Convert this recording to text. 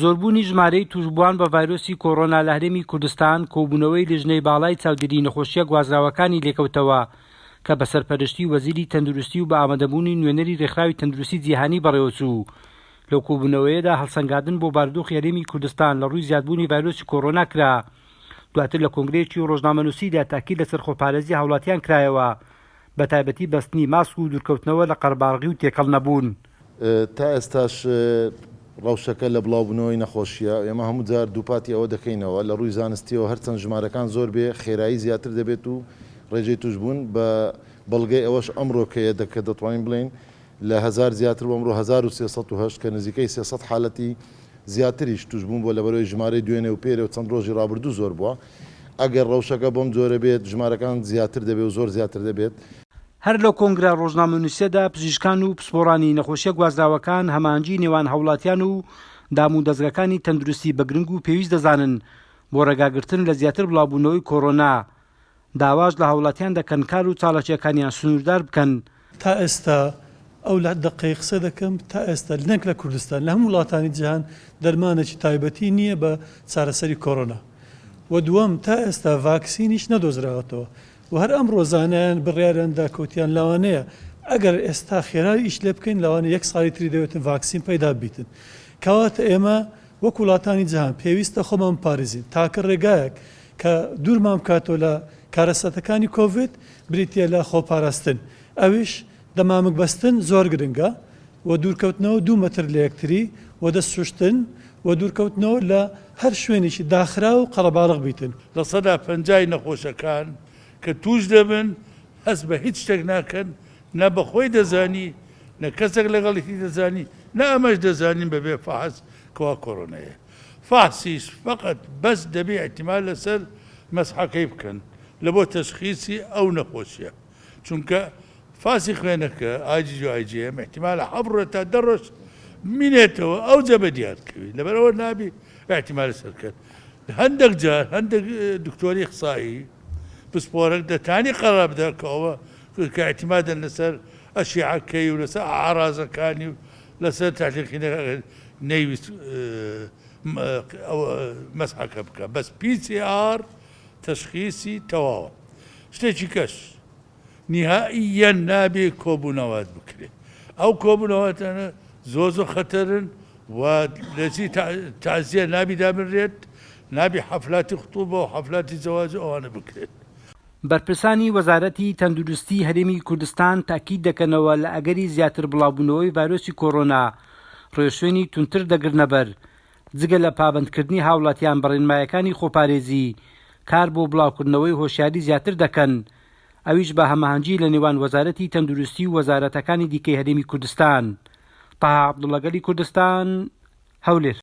زۆربوونی ژمارەی توشبووان بە ڤایرۆسی کۆڕۆنا لە هەرێمی کوردستان کۆبوونەوەی لژنەی باڵای چاودێری نەخۆشیە گوازراوەکانی لێکەوتەوە کە بە سەرپەرشتی وەزیری تەندروستی و بە ئامادەبوونی نوێنەری ڕێکخراوی تەندروستی جیهانی بەڕێوەچوو. لەو کۆبوونەوەیەدا هەڵسەنگاندن بۆ بارودۆخی هەرێمی کوردستان لە ڕووی زیادبوونی ڤایرۆسی کۆڕۆنا کرا. دواتر لە کۆنگرەیەکی ڕۆژنامەنووسیدا تاکید لەسەر خۆپارێزی هاوڵاتیان کرایەوە، بە تایبەتی بەستنی ماسک و دوورکەوتنەوە لە قەرەباڵغی و تێکەڵ نەبوون. تا ئێستاش ڕەوشەکە لە بڵاوبوونەوەی نەخۆشیە ئێمە هەموو جار دووپاتی ئەوە دەکەینەوە لە ڕووی زانستیەوە هەرچەند ژمارەکان زۆر بێ خێرایی زیاتر دەبێت و ڕێژەی توشبوون بە بەڵگەی ئەوەش ئەمڕۆکەیە کە دەتوانین بڵین لە 1000 زیاتر بۆ ئەمڕۆ 1308 کە نزیکەی 300 حالەتی زیاتریش توشبوون بۆ لەبەرەوەی ژمارەی دوێنێ و پێرە و چەند ڕۆژی ڕابردوو زۆر بووە. ئەگەر ڕەوشەکە بۆم جۆرە بێت ژمارەکان زیاتر دەبێت و زۆر زیاتر دەبێت. هەر لە کۆنگرە ڕۆژنامەنووسیەدا پزیشکان و پسپۆڕانی نەخۆشیە گوازراوەکان هەمانجی نێوان هەوڵاتیان و دام و دەستگاکانی تەندروستی بە گرنگ و پێویست دەزانن بۆ ڕێگاگرتن لە زیاتر بڵاوبوونەوەی کۆڕۆنا. داواش لە هەوڵاتیان دەکەن کار و چاڵەکیەکانیان سنووردار بکەن. تا ئێستا ئەو لە دقەی قسە دەکەم تا ئێستا نەک لە کوردستان لە هەموو وڵاتانی جیهان دەرمانێکی تایبەتی نییە بە چارەسەری کۆڕۆنا و دووەم تا ئێستا ڤاکسینیش نەدۆزراوەتەوە و هەر ئەم ڕۆزانیان بڕیاریاندا کەوتیان لەوانەیە ئەگەر ئێستا خێرایی ئیش لێ بکەین لەوانە 1 ساڵی تری دەوێتن ڤاکسین پەیدا بیتن. کەواتە ئێمە وەک وڵاتانی جیهان پێویستە خۆمان پارێزین تاکە ڕێگایەک کە دوورمان بکاتەوە لە کارەسەتەکانی کۆڤید بریتە لە خۆپاراستن. ئەویش دەمامک بەستن زۆر گرنگە و دوورکەوتنەوە 2 مەتر لە یەکتری و دەستسوشتن و دوورکەوتنەوە لە هەر شوێنێکی داخرا و قەرەباڵغ بیتن. لە 150 نەخۆشەکان کە توش دەبن هەست بە هیچ شتێک ناکەن، نە بەخۆی دەزانی نە کەسێک لەگەڵی دەزانی نە ئەمەش دەزانین بەبێ فحس کەوا کۆڕۆنەیە. فحسیش فقط بەس دەبێ احتیمال لەسەر مەسحەکەی بکەن لە بۆ تەشخیصی ئەو نەخۆشیە، چونکە فاسی خوێنەکە ئاجی و ئایجێم احتیمالە 7 تا 10 ڕۆژ مینێتەوە ئەو جەبە دیارکەوی لەبەرەوە نابی احتیمال سەرکرد. هەندێک جار هەندێک دکتۆری قسایی پسپۆرەك دەتانی قەرار بدات کە ئەوە کە احتیمادن لەسەر ئەشیعەکەی و لەسەر ئاڕازەکانی و لەسەر تاقیقینەکە نەیویست مەسحەکە بکە، بەس PCR تەشخیصی تەواوە. شتێکی کەش نهائیاً نابێ کۆبوونەوەات بکرێت. ئەو کۆبوونەوەتانە زۆر خەتەرن و لەچی تازیە نابی دابنرێت، نابی حەفلاتی خوتوبە و حەفلاتی زەواج ئەوانە بکرێت. بەرپرسانی وەزارەتی تەندروستی هەرێمی کوردستان تاکید دەکەنەوە لە ئەگەری زیاتر بڵاوبوونەوەی ڤایرۆسی کۆڕۆنا ڕێشوێنی تونتر دەگرنە بەر جگە لە پابەندکردنی هاوڵاتیان بەڕێنمایەکانی خۆپارێزی کار بۆ بڵاوکردنەوەی هۆشیاری زیاتر دەکەن. ئەویش بە هەماهەنگی لە نێوان وەزارەتی تەندروستی و وەزارەتەکانی دیکەی هەرێمی کوردستان. تاها عەبدوڵڵا، گەلی کوردستان، هەولێر.